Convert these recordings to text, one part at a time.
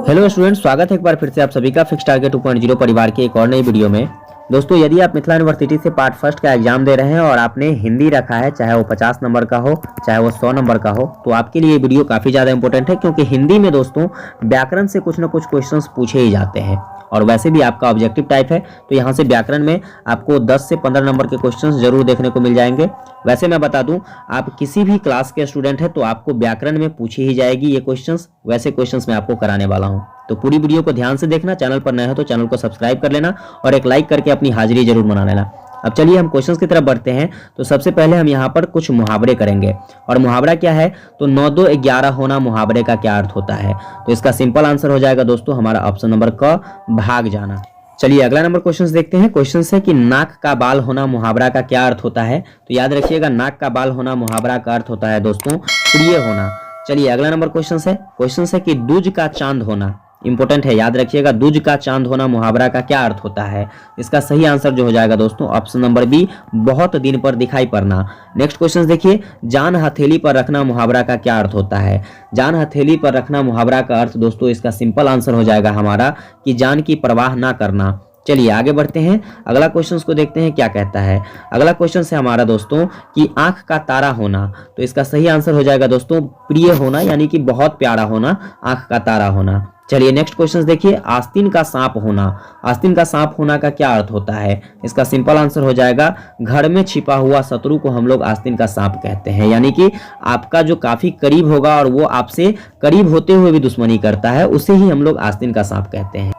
Hello students, स्वागत है एक बार फिर से आप सभी का फिक्स टारगेट 2.0 परिवार के एक और नई वीडियो में। दोस्तों, यदि आप मिथिला यूनिवर्सिटी से पार्ट फर्स्ट का एग्जाम दे रहे हैं और आपने हिंदी रखा है, चाहे वो 50 नंबर का हो चाहे वो 100 नंबर का हो, तो आपके लिए ये वीडियो काफ़ी ज़्यादा इंपॉर्टेंट है, क्योंकि हिंदी में दोस्तों व्याकरण से कुछ ना कुछ क्वेश्चंस पूछे ही जाते हैं और वैसे भी आपका ऑब्जेक्टिव टाइप है, तो यहाँ से व्याकरण में आपको 10 से 15 नंबर के क्वेश्चंस जरूर देखने को मिल जाएंगे। वैसे मैं बता दूं, आप किसी भी क्लास के स्टूडेंट हैं तो आपको व्याकरण में पूछी ही जाएगी ये क्वेश्चंस। वैसे क्वेश्चंस मैं आपको कराने वाला हूं, तो पूरी वीडियो को ध्यान से देखना। चैनल पर नए हो तो चैनल को सब्सक्राइब कर लेना और एक लाइक करके अपनी हाजिरी जरूर बना लेना। अब चलिए हम क्वेश्चंस की तरफ बढ़ते हैं। तो सबसे पहले हम यहाँ पर कुछ मुहावरे करेंगे, और मुहावरा क्या है, तो 9 2 11 होना मुहावरे का क्या अर्थ होता है। तो इसका सिंपल आंसर हो जाएगा दोस्तों हमारा ऑप्शन नंबर क, भाग जाना। चलिए अगला नंबर क्वेश्चन देखते हैं। क्वेश्चन है कि नाक का बाल होना मुहावरा का क्या अर्थ होता है। तो याद रखिएगा, नाक का बाल होना मुहावरा का अर्थ होता है दोस्तों प्रिय होना। चलिए अगला नंबर क्वेश्चन है कि दूज का चांद होना, इंपॉर्टेंट है, याद रखिएगा, दूज का चांद होना मुहावरा का क्या अर्थ होता है। इसका सही आंसर जो हो जाएगा दोस्तों ऑप्शन नंबर बी, बहुत दिन पर दिखाई पड़ना। नेक्स्ट क्वेश्चन देखिए, जान हथेली पर रखना मुहावरा का क्या अर्थ होता है। जान हथेली पर रखना मुहावरा का अर्थ दोस्तों, इसका सिंपल आंसर हो जाएगा हमारा कि जान की परवाह ना करना। चलिए आगे बढ़ते हैं, अगला क्वेश्चन को देखते हैं क्या कहता है। अगला क्वेश्चन है हमारा दोस्तों कि आंख का तारा होना। तो इसका सही आंसर हो जाएगा दोस्तों प्रिय होना, यानी कि बहुत प्यारा होना, आंख का तारा होना। चलिए नेक्स्ट क्वेश्चन देखिए, आस्तीन का सांप होना। आस्तीन का सांप होना का क्या अर्थ होता है। इसका सिंपल आंसर हो जाएगा घर में छिपा हुआ शत्रु को हम लोग आस्तीन का सांप कहते हैं, यानी कि आपका जो काफी करीब होगा और वो आपसे करीब होते हुए भी दुश्मनी करता है, उसे ही हम लोग आस्तीन का सांप कहते हैं।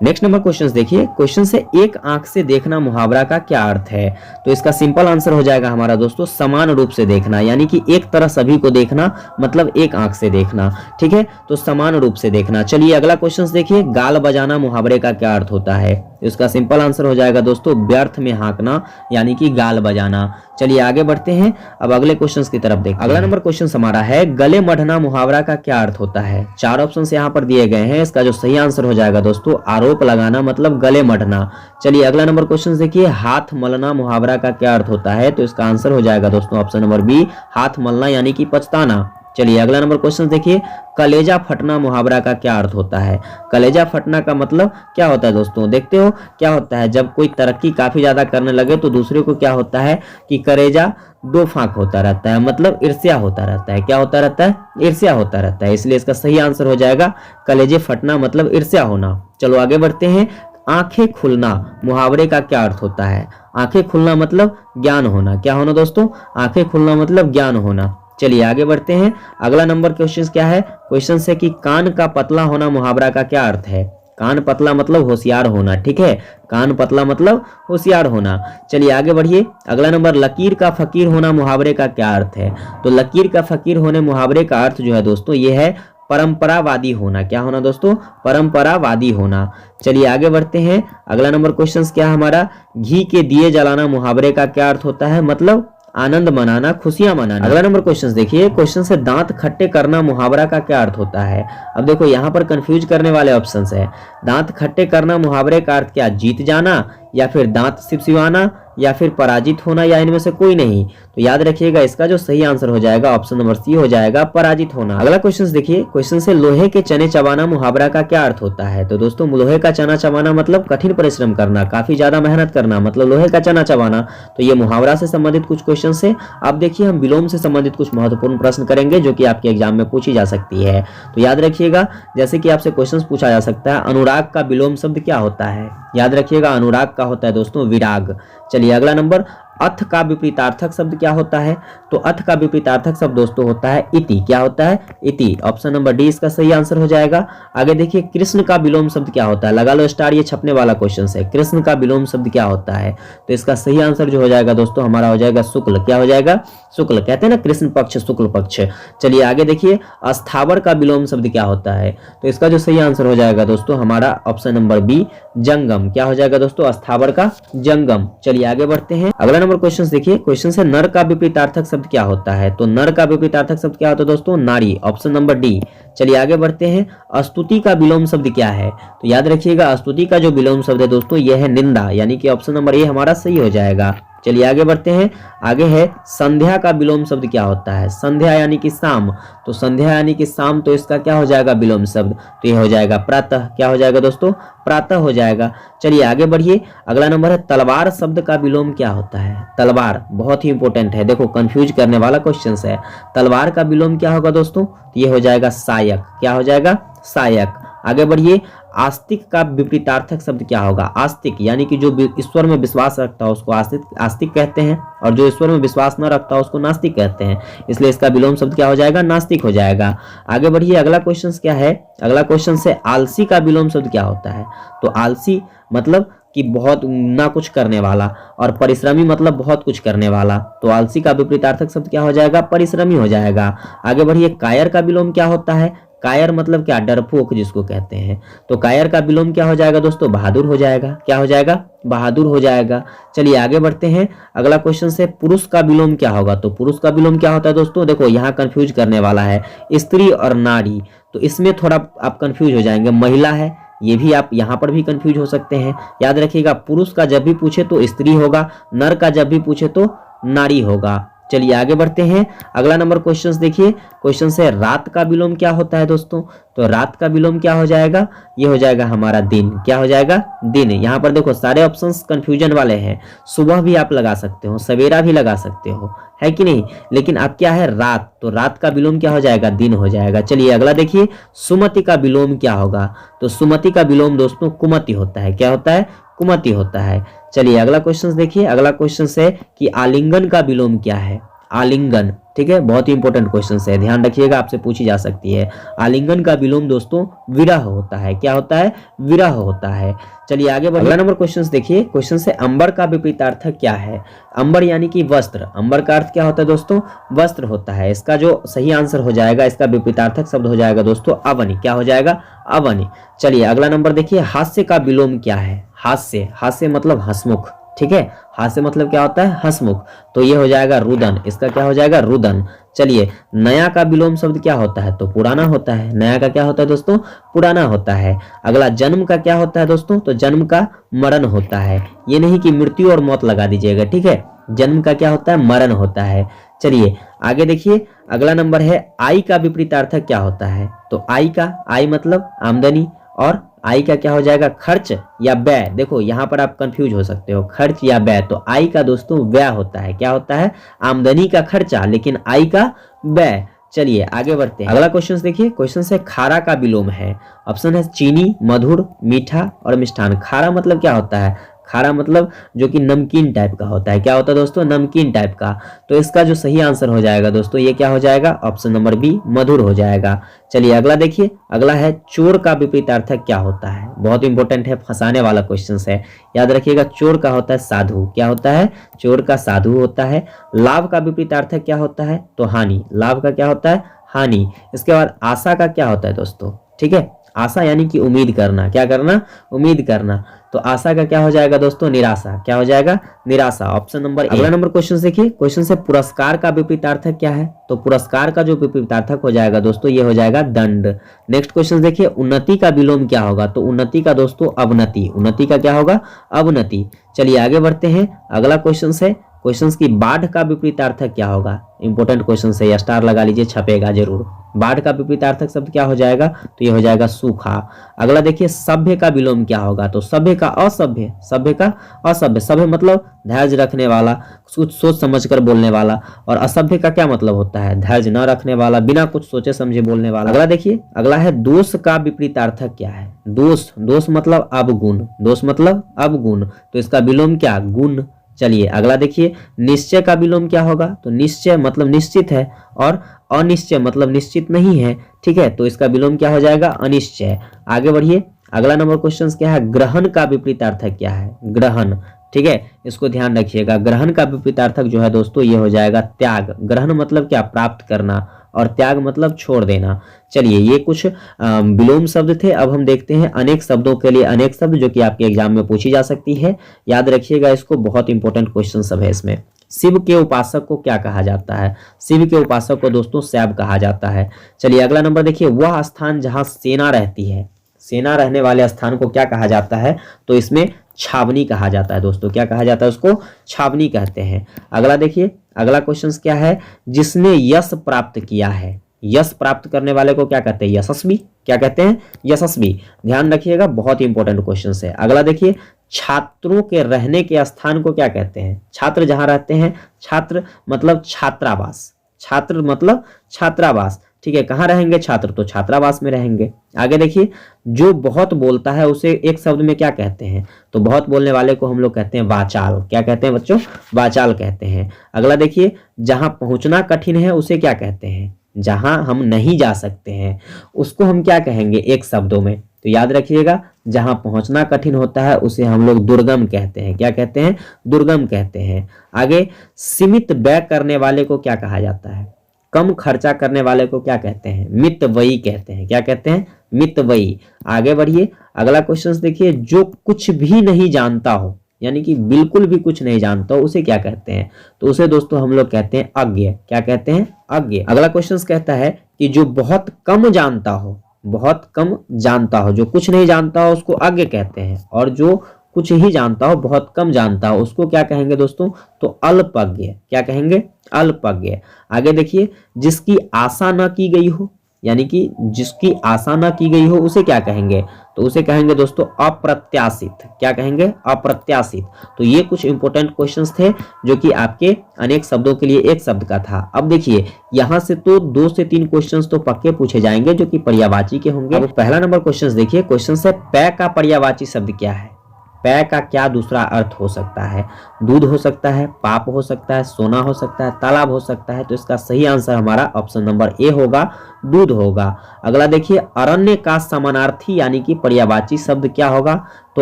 नेक्स्ट नंबर क्वेश्चन देखिए, क्वेश्चन से एक आंख से देखना मुहावरा का क्या अर्थ है। तो इसका सिंपल आंसर हो जाएगा हमारा दोस्तों समान रूप से देखना, यानी कि एक तरह सभी को देखना, मतलब एक आंख से देखना। ठीक है, तो समान रूप से देखना। चलिए अगला क्वेश्चन देखिए, गाल बजाना मुहावरे का क्या अर्थ होता है। इसका सिंपल आंसर हो जाएगा दोस्तों व्यर्थ में हाँकना, यानी कि गाल बजाना। चलिए आगे बढ़ते हैं, अब अगले क्वेश्चंस की तरफ देखते हैं। अगला नंबर क्वेश्चन हमारा है गले मढ़ना मुहावरा का क्या अर्थ होता है। 4 ऑप्शन यहाँ पर दिए गए हैं, इसका जो सही आंसर हो जाएगा दोस्तों आरोप लगाना, मतलब गले मढ़ना। चलिए अगला नंबर क्वेश्चन देखिए, हाथ मलना मुहावरा का क्या अर्थ होता है। तो इसका आंसर हो जाएगा दोस्तों ऑप्शन नंबर बी, हाथ मलना यानी कि पछताना। चलिए अगला नंबर क्वेश्चन देखिए, कलेजा फटना मुहावरा का क्या अर्थ होता है। कलेजा फटना का मतलब क्या होता है दोस्तों, देखते हो क्या होता है, जब कोई तरक्की काफी ज्यादा करने लगे तो दूसरे को क्या होता है कि कलेजा दो फांक होता रहता है, मतलब ईर्ष्या होता रहता है। क्या होता रहता है, ईर्ष्या होता रहता है। इसलिए इसका सही आंसर हो जाएगा कलेजे फटना, मतलब ईर्ष्या होना। चलो आगे बढ़ते हैं, आंखें खुलना मुहावरे का क्या अर्थ होता है। आंखें खुलना मतलब ज्ञान होना। क्या होना दोस्तों, आंखें खुलना मतलब ज्ञान होना। चलिए आगे बढ़ते हैं, अगला नंबर क्वेश्चन क्या है। क्वेश्चन है कि कान का पतला होना मुहावरा का क्या अर्थ है। कान पतला मतलब होशियार होना। ठीक है, कान पतला मतलब होशियार होना। चलिए आगे बढ़िए, अगला नंबर लकीर का फकीर होना मुहावरे का क्या अर्थ है। तो लकीर का फकीर होने मुहावरे का अर्थ जो है दोस्तों ये है परंपरावादी होना। क्या होना दोस्तों, परंपरावादी होना। चलिए आगे बढ़ते हैं, अगला नंबर क्वेश्चन क्या हमारा, घी के दिए जलाना मुहावरे का क्या अर्थ होता है, मतलब आनंद मनाना, खुशियां मनाना। अगला नंबर क्वेश्चन देखिए, क्वेश्चन से दांत खट्टे करना मुहावरा का क्या अर्थ होता है। अब देखो यहाँ पर कंफ्यूज करने वाले ऑप्शंस है। दांत खट्टे करना मुहावरे का अर्थ क्या, जीत जाना, या फिर दांत सिपसिवाना, या फिर पराजित होना, या इनमें से कोई नहीं। तो याद रखिएगा इसका जो सही आंसर हो जाएगा ऑप्शन नंबर सी हो जाएगा पराजित होना। अगला क्वेश्चन देखिए, क्वेश्चन से लोहे के चने चबाना मुहावरा का क्या अर्थ होता है। तो दोस्तों लोहे का चना चबाना मतलब कठिन परिश्रम करना, काफी ज्यादा मेहनत करना, मतलब लोहे का चना चबाना। तो ये मुहावरा से संबंधित कुछ क्वेश्चन है। अब देखिए हम विलोम से संबंधित कुछ महत्वपूर्ण प्रश्न करेंगे जो कि आपके एग्जाम में पूछी जा सकती है। तो याद रखिएगा, जैसे कि आपसे क्वेश्चन पूछा जा सकता है, अनुराग का विलोम शब्द क्या होता है। याद रखिएगा अनुराग का होता है दोस्तों विराग। चलिए अगला नंबर, अथ का विपरीतार्थक शब्द क्या होता है। तो अथ का विपरीतार्थक शब्द दोस्तों होता है इति। क्या होता है, इति। ऑप्शन नंबर डी इसका सही आंसर हो जाएगा। आगे देखिए, कृष्ण का विलोम शब्द क्या होता है। लगा लो स्टार, ये छपने वाला क्वेश्चन है। कृष्ण का विलोम शब्द क्या होता है। तो इसका सही आंसर जो हो जाएगा दोस्तों हमारा हो जाएगा शुक्ल। क्या हो जाएगा, शुक्ल। कहते हैं ना कृष्ण पक्ष शुक्ल पक्ष। चलिए आगे देखिए, अस्थावर का विलोम शब्द क्या होता है। तो इसका जो सही आंसर हो जाएगा दोस्तों हमारा ऑप्शन नंबर बी, जंगम। क्या हो जाएगा दोस्तों, अस्थावर का जंगम। चलिए आगे बढ़ते हैं, अगला नंबर क्वेश्चन देखिए, क्वेश्चन से नर का विपरीतार्थक शब्द क्या होता है। तो नर का विपरीतार्थक शब्द क्या होता है दोस्तों, नारी। Option number D. चलिए आगे बढ़ते हैं, स्तुति का विलोम शब्द क्या है। तो याद रखिएगा स्तुति का जो विलोम शब्द है दोस्तों यह है निंदा, यानी कि ऑप्शन नंबर ए हमारा सही हो जाएगा। चलिए आगे बढ़ते हैं। आगे है संध्या का विलोम शब्द क्या होता है? संध्या यानी कि शाम, तो संध्या यानी कि शाम, तो इसका क्या हो जाएगा विलोम शब्द? तो ये हो जाएगा प्रातः। क्या हो जाएगा दोस्तों? प्रातः हो जाएगा। चलिए आगे बढ़िए। अगला नंबर है तलवार शब्द का विलोम क्या होता है? तलवार बहुत ही इंपॉर्टेंट है, देखो कंफ्यूज करने वाला क्वेश्चन है। तलवार का विलोम क्या होगा दोस्तों? तो ये हो जाएगा सहायक। क्या हो जाएगा? सहायक। आगे बढ़िए। आस्तिक का विपरीतार्थक शब्द क्या होगा? आस्तिक यानी कि जो ईश्वर में विश्वास रखता है उसको आस्तिक कहते हैं, और जो ईश्वर में विश्वास न रखता है उसको नास्तिक कहते हैं, इसलिए इसका विलोम शब्द क्या हो जाएगा? नास्तिक हो जाएगा। आगे बढ़िए। अगला क्वेश्चन क्या है? अगला क्वेश्चन से आलसी का विलोम शब्द क्या होता है? तो आलसी मतलब कि बहुत ना कुछ करने वाला, और परिश्रमी मतलब बहुत कुछ करने वाला, तो आलसी का विपरीतार्थक शब्द क्या हो जाएगा? परिश्रमी हो जाएगा। आगे बढ़िए। कायर का विलोम क्या होता है? कायर मतलब क्या? डरपोक जिसको कहते हैं, तो कायर का विलोम क्या हो जाएगा दोस्तों? बहादुर हो जाएगा। क्या हो जाएगा? बहादुर हो जाएगा। चलिए आगे बढ़ते हैं। अगला क्वेश्चन से पुरुष का विलोम क्या होगा? तो पुरुष का विलोम क्या होता है दोस्तों? देखो यहाँ कंफ्यूज करने वाला है, स्त्री और नारी, तो इसमें थोड़ा आप कंफ्यूज हो जाएंगे। महिला है, ये भी आप यहाँ पर भी कंफ्यूज हो सकते हैं। याद रखिएगा, पुरुष का जब भी पूछे तो स्त्री होगा, नर का जब भी पूछे तो नारी होगा। चलिए आगे बढ़ते हैं। अगला नंबर क्वेश्चन देखिए। क्वेश्चन से रात का विलोम क्या होता है दोस्तों? तो रात का विलोम क्या हो जाएगा? ये हो जाएगा हमारा दिन। क्या हो जाएगा? दिन। यहाँ पर देखो सारे ऑप्शंस कंफ्यूजन वाले हैं, सुबह भी आप लगा सकते हो, सवेरा भी लगा सकते हो, है कि नहीं, लेकिन अब क्या है? रात, तो रात का विलोम क्या हो जाएगा? दिन हो जाएगा। चलिए अगला देखिए। सुमति का विलोम क्या होगा? तो सुमति का विलोम दोस्तों कुमति होता है। क्या होता है? कुमति होता है। चलिए अगला क्वेश्चन देखिए। अगला क्वेश्चन है कि आलिंगन का विलोम क्या है? आलिंगन, ठीक है, बहुत ही इंपॉर्टेंट क्वेश्चन है, ध्यान रखिएगा, आपसे पूछी जा सकती है। आलिंगन का विलोम दोस्तों विरह होता है। क्या होता है? विरह होता है। चलिए आगे बढ़िए। अगला नंबर क्वेश्चन देखिए। क्वेश्चन से अंबर का विपरीतार्थक क्या है? अंबर यानी कि वस्त्र। अंबर का अर्थ क्या होता है दोस्तों? वस्त्र होता है। इसका जो सही आंसर हो जाएगा, इसका विपरीतार्थक शब्द हो जाएगा दोस्तों अवनि। क्या हो जाएगा? अवनि। चलिए अगला नंबर देखिए। हास्य का विलोम क्या है? हास्य, हास्य मतलब हंसमुख, ठीक है, हास्य मतलब क्या होता है? हंसमुख, तो ये हो जाएगा रुदन। इसका क्या हो जाएगा? रुदन। चलिए नया का विलोम शब्द क्या होता है? तो पुराना होता है। नया का क्या होता है दोस्तों? पुराना होता है। अगला जन्म का क्या होता है दोस्तों? तो जन्म का मरण होता है। ये नहीं कि मृत्यु और मौत लगा दीजिएगा, ठीक है, जन्म का क्या होता है? मरण होता है। चलिए आगे देखिए। अगला नंबर है आई का विपरीतार्थक क्या होता है? तो आई मतलब आमदनी, और आई का क्या हो जाएगा? खर्च या व्यय। देखो यहाँ पर आप कंफ्यूज हो सकते हो, खर्च या व्यय, तो आई का दोस्तों व्यय होता है। क्या होता है? आमदनी का खर्चा, लेकिन आई का व्यय। चलिए आगे बढ़ते हैं। अगला क्वेश्चन देखिए। क्वेश्चन से खारा का विलोम है। ऑप्शन है चीनी, मधुर, मीठा और मिष्ठान। खारा मतलब क्या होता है? खारा मतलब जो कि नमकीन टाइप का होता है। क्या होता है दोस्तों? नमकीन टाइप का। तो इसका जो सही आंसर हो जाएगा दोस्तों, ये क्या हो जाएगा? ऑप्शन नंबर बी, मधुर हो जाएगा। चलिए अगला देखिए। अगला है चोर का विपरीतार्थक क्या होता है? बहुत इंपॉर्टेंट है, फंसाने वाला क्वेश्चन है, याद रखिएगा। चोर का होता है साधु। क्या होता है? चोर का साधु होता है। लाभ का विपरीतार्थक क्या होता है? तो हानि। लाभ का क्या होता है? हानि। इसके बाद आशा का क्या होता है दोस्तों? ठीक है, आशा यानी कि उम्मीद करना। क्या करना? उम्मीद करना। तो आशा का क्या हो जाएगा दोस्तों? निराशा। क्या हो जाएगा? निराशा। Option number. अगला नंबर क्वेश्चन देखिए। क्वेश्चन से पुरस्कार का विपरीतार्थक क्या है? तो पुरस्कार का जो विपरीतार्थक हो जाएगा दोस्तों, ये हो जाएगा दंड। नेक्स्ट क्वेश्चन देखिए। उन्नति का विलोम क्या होगा? तो उन्नति का दोस्तों अवनति। उन्नति का क्या होगा? अवनति। चलिए आगे बढ़ते हैं। अगला क्वेश्चन है क्वेश्चंस की बाढ़ का विपरीतार्थक क्या होगा? इंपॉर्टेंट क्वेश्चन है, स्टार लगा लीजिए, छपेगा जरूर। बाढ़ का विपरीतार्थक शब्द क्या हो जाएगा? तो ये हो जाएगा सूखा। अगला देखिए। सभ्य का विलोम क्या होगा? तो सभ्य का असभ्य। सभ्य का असभ्य। सभ्य मतलब धैर्य रखने वाला, कुछ सोच समझ कर बोलने वाला, और असभ्य का क्या मतलब होता है? धैर्य न रखने वाला, बिना कुछ सोचे समझे बोलने वाला। अगला देखिए। अगला है दोष का विपरीतार्थक क्या है? दोष। दोष मतलब अवगुण। दोष मतलब अवगुण, तो इसका विलोम क्या? गुण। चलिए अगला देखिए। निश्चय का विलोम क्या होगा? तो निश्चय मतलब निश्चित है, और अनिश्चय मतलब निश्चित नहीं है, ठीक है, तो इसका विलोम क्या हो जाएगा? अनिश्चय। आगे बढ़िए। अगला नंबर क्वेश्चन क्या है? ग्रहण का विपरीतार्थक क्या है? ग्रहण, ठीक है, इसको ध्यान रखिएगा। ग्रहण का विपरीतार्थक जो है दोस्तों, ये हो जाएगा त्याग। ग्रहण मतलब क्या? प्राप्त करना, और त्याग मतलब छोड़ देना। चलिए ये कुछ विलोम शब्द थे। अब हम देखते हैं अनेक शब्दों के लिए अनेक शब्द, जो कि आपके एग्जाम में पूछी जा सकती है। याद रखिएगा इसको, बहुत इंपॉर्टेंट क्वेश्चन सब है इसमें। शिव के उपासक को क्या कहा जाता है? शिव के उपासक को दोस्तों शैव कहा जाता है। चलिए अगला नंबर देखिए। वह स्थान जहां सेना रहती है, सेना रहने वाले स्थान को क्या कहा जाता है? तो इसमें छावनी कहा जाता है दोस्तों। क्या कहा जाता है उसको? छावनी कहते हैं। अगला देखिए, अगला क्वेश्चन क्या है? जिसने यश प्राप्त किया है। यश प्राप्त करने वाले को क्या कहते हैं? यशस्वी। क्या कहते हैं? यशस्वी। ध्यान रखिएगा, बहुत ही इंपॉर्टेंट क्वेश्चन है। अगला देखिए, छात्रों के रहने के स्थान को क्या कहते हैं? छात्र जहां रहते हैं, छात्र मतलब छात्रावास, छात्र मतलब छात्रावास। ठीक है, कहाँ रहेंगे छात्र? तो छात्रावास में रहेंगे। आगे देखिए, जो बहुत बोलता है उसे एक शब्द में क्या कहते हैं? तो बहुत बोलने वाले को हम लोग कहते हैं वाचाल। क्या कहते हैं बच्चों? वाचाल कहते हैं। अगला देखिए, जहां पहुंचना कठिन है उसे क्या कहते हैं? जहां हम नहीं जा सकते हैं उसको हम क्या कहेंगे एक शब्दों में? तो याद रखिएगा, जहां पहुंचना कठिन होता है उसे हम लोग दुर्गम कहते हैं। क्या कहते हैं? दुर्गम कहते हैं। आगे, सीमित व्यय करने वाले को क्या कहा जाता है? कम खर्चा करने वाले को क्या कहते हैं? मितव्ययी कहते हैं। क्या कहते हैं? मितव्ययी। आगे बढ़िए, अगला क्वेश्चन देखिए, जो कुछ भी नहीं जानता हो, यानी कि बिल्कुल भी कुछ नहीं जानता हो, उसे क्या कहते हैं? तो उसे दोस्तों हम लोग कहते हैं अज्ञ। क्या कहते हैं? अज्ञ। अगला क्वेश्चन कहता है कि जो बहुत कम जानता हो, बहुत कम जानता हो, जो कुछ नहीं जानता हो उसको अज्ञ कहते हैं, और जो कुछ ही जानता हो, बहुत कम जानता हो, उसको क्या कहेंगे दोस्तों? तो अल्पज्ञ। क्या कहेंगे? अल्पज्ञ। आगे देखिए, जिसकी आशा न की गई हो, यानी कि जिसकी आशा न की गई हो उसे क्या कहेंगे? तो उसे कहेंगे दोस्तों अप्रत्याशित। क्या कहेंगे? अप्रत्याशित। तो ये कुछ इंपॉर्टेंट क्वेश्चंस थे जो कि आपके अनेक शब्दों के लिए एक शब्द का था। अब देखिए, यहां से तो 2 से 3 क्वेश्चंस तो पक्के पूछे जाएंगे जो कि पर्यायवाची के होंगे। अब पहला नंबर क्वेश्चन देखिए, क्वेश्चन है पै का पर्यायवाची शब्द क्या है? पै का क्या दूसरा अर्थ हो सकता है? दूध हो सकता है, पाप हो सकता है, सोना हो सकता है, तालाब हो सकता है। तो इसका सही आंसर हमारा ऑप्शन नंबर ए होगा, दूध होगा। अगला देखिए, अरण्य का समानार्थी यानी कि पर्यायवाची शब्द क्या होगा? तो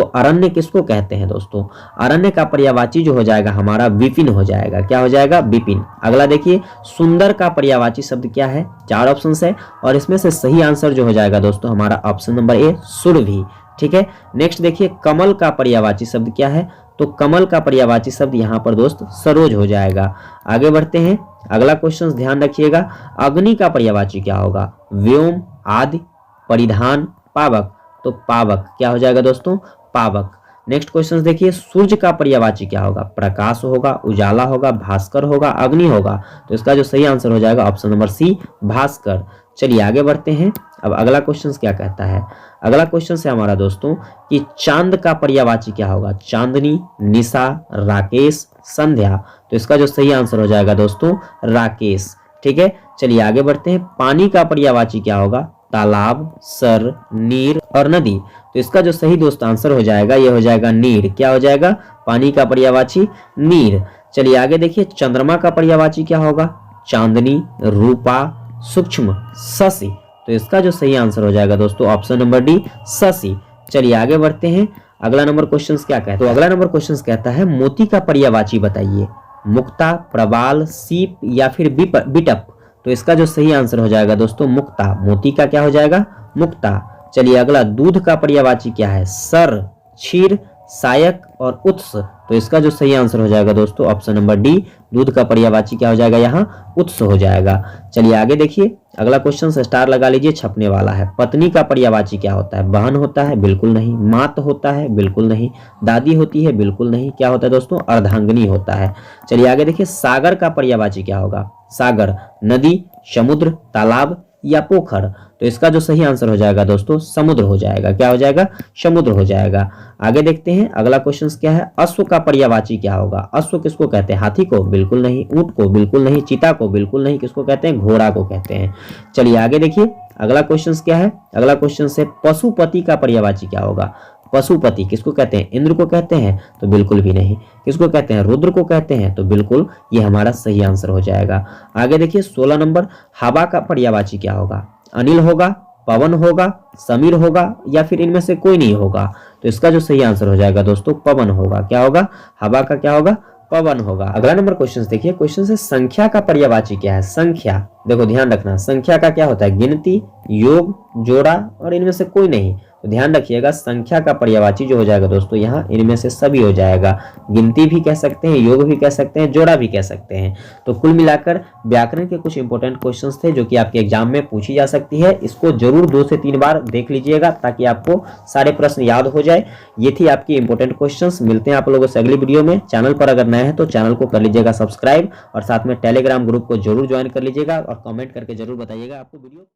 अरण्य किसको कहते हैं दोस्तों? अरण्य का पर्यायवाची जो हो जाएगा हमारा विपिन हो जाएगा। क्या हो जाएगा? विपिन। अगला देखिए, सुंदर का पर्यायवाची शब्द क्या है? 4 ऑप्शन है और इसमें से सही आंसर जो हो जाएगा दोस्तों हमारा ऑप्शन नंबर ए, सुरभि। ठीक है, नेक्स्ट देखिए, कमल का पर्यायवाची शब्द क्या है? तो कमल का पर्यायवाची शब्द यहाँ पर दोस्त सरोज हो जाएगा। आगे बढ़ते हैं, अगला क्वेश्चन ध्यान रखिएगा, अग्नि का पर्यायवाची क्या होगा? व्योम, आदि, परिधान, पावक। तो पावक क्या हो जाएगा दोस्तों? पावक। नेक्स्ट क्वेश्चन देखिए, सूर्य का पर्यायवाची क्या होगा? प्रकाश होगा, उजाला होगा, भास्कर होगा, अग्नि होगा। तो इसका जो सही आंसर हो जाएगा ऑप्शन नंबर सी, भास्कर। चलिए आगे बढ़ते हैं। अब अगला क्वेश्चन क्या कहता है? अगला क्वेश्चन है हमारा दोस्तों कि चांद का पर्यायवाची क्या होगा? चांदनी, निशा, राकेश, संध्या। तो इसका जो सही आंसर हो जाएगा दोस्तों राकेश। ठीक है, चलिए आगे बढ़ते हैं। पानी का पर्यायवाची क्या होगा? तालाब, सर, नीर और नदी। तो इसका जो सही दोस्त आंसर हो जाएगा ये हो जाएगा नीर। क्या हो जाएगा? पानी का पर्यायवाची नीर। चलिए आगे देखिए, चंद्रमा का पर्यायवाची क्या होगा? चांदनी, रूपा, सूक्ष्म, शशि। तो इसका जो सही आंसर हो जाएगा दोस्तों ऑप्शन नंबर डी, शशि। चलिए आगे बढ़ते हैं। अगला नंबर क्वेश्चन क्या कहता है? तो अगला नंबर क्वेश्चन कहता है मोती का पर्यायवाची बताइए। मुक्ता, प्रवाल, सीप या फिर बिटप। तो इसका जो सही आंसर हो जाएगा दोस्तों मुक्ता। मोती का क्या हो जाएगा? मुक्ता। चलिए अगला, दूध का पर्यायवाची क्या है? सर, क्षीर, सायक और उत्स। तो इसका जो सही आंसर हो जाएगा दोस्तों ऑप्शन नंबर डी, दूध का पर्यायवाची क्या हो जाएगा? यहाँ उत्स हो जाएगा। चलिए आगे देखिए, अगला क्वेश्चन से स्टार लगा लीजिए, छपने वाला है। पत्नी का पर्यायवाची क्या होता है? बहन होता है? बिल्कुल नहीं। मात होता है? बिल्कुल नहीं। दादी होती है? बिल्कुल नहीं। क्या होता है दोस्तों? अर्धांगिनी होता है। चलिए आगे देखिए, सागर का पर्यायवाची क्या होगा? सागर, नदी, समुद्र, तालाब या पोखर। तो इसका जो सही आंसर हो जाएगा दोस्तों समुद्र हो जाएगा। क्या हो जाएगा? समुद्र हो जाएगा। आगे देखते हैं, अगला क्वेश्चन क्या है? अश्व का पर्यायवाची क्या होगा? अश्व किसको कहते हैं? हाथी को? बिल्कुल नहीं। ऊंट को? बिल्कुल नहीं। चीता को? बिल्कुल नहीं। किसको कहते हैं? घोड़ा को कहते हैं। चलिए आगे देखिए, अगला क्वेश्चन क्या है? अगला क्वेश्चन से पशुपति का पर्यायवाची क्या होगा? पशुपति किसको कहते हैं? इंद्र को कहते हैं? तो बिल्कुल भी नहीं। किसको कहते हैं? रुद्र को कहते हैं? तो बिल्कुल ये हमारा सही आंसर हो जाएगा। आगे देखिए 16 नंबर, हवा का पर्यायवाची क्या होगा? अनिल होगा, पवन होगा, समीर होगा या फिर इनमें से कोई नहीं होगा। तो इसका जो सही आंसर हो जाएगा दोस्तों पवन होगा। क्या होगा? हवा का क्या होगा? पवन होगा। अगला नंबर क्वेश्चन देखिए, क्वेश्चन से संख्या का पर्यायवाची क्या है? संख्या, देखो ध्यान रखना, संख्या का क्या होता है? गिनती, योग, जोड़ा और इनमें से कोई नहीं। तो ध्यान रखिएगा, संख्या का पर्यायवाची जो हो जाएगा दोस्तों यहाँ इनमें से सभी हो जाएगा। गिनती भी कह सकते हैं, योग भी कह सकते हैं, जोड़ा भी कह सकते हैं। तो कुल मिलाकर व्याकरण के कुछ इंपॉर्टेंट क्वेश्चंस थे जो कि आपके एग्जाम में पूछी जा सकती है। इसको जरूर 2 से 3 बार देख लीजिएगा ताकि आपको सारे प्रश्न याद हो जाए। ये थी आपकी इंपॉर्टेंट क्वेश्चंस। मिलते हैं आप लोगों से अगली वीडियो में। चैनल पर अगर नए हैं तो चैनल को कर लीजिएगा सब्सक्राइब और साथ में टेलीग्राम ग्रुप को जरूर ज्वाइन कर लीजिएगा और कमेंट करके जरूर बताइएगा आपको वीडियो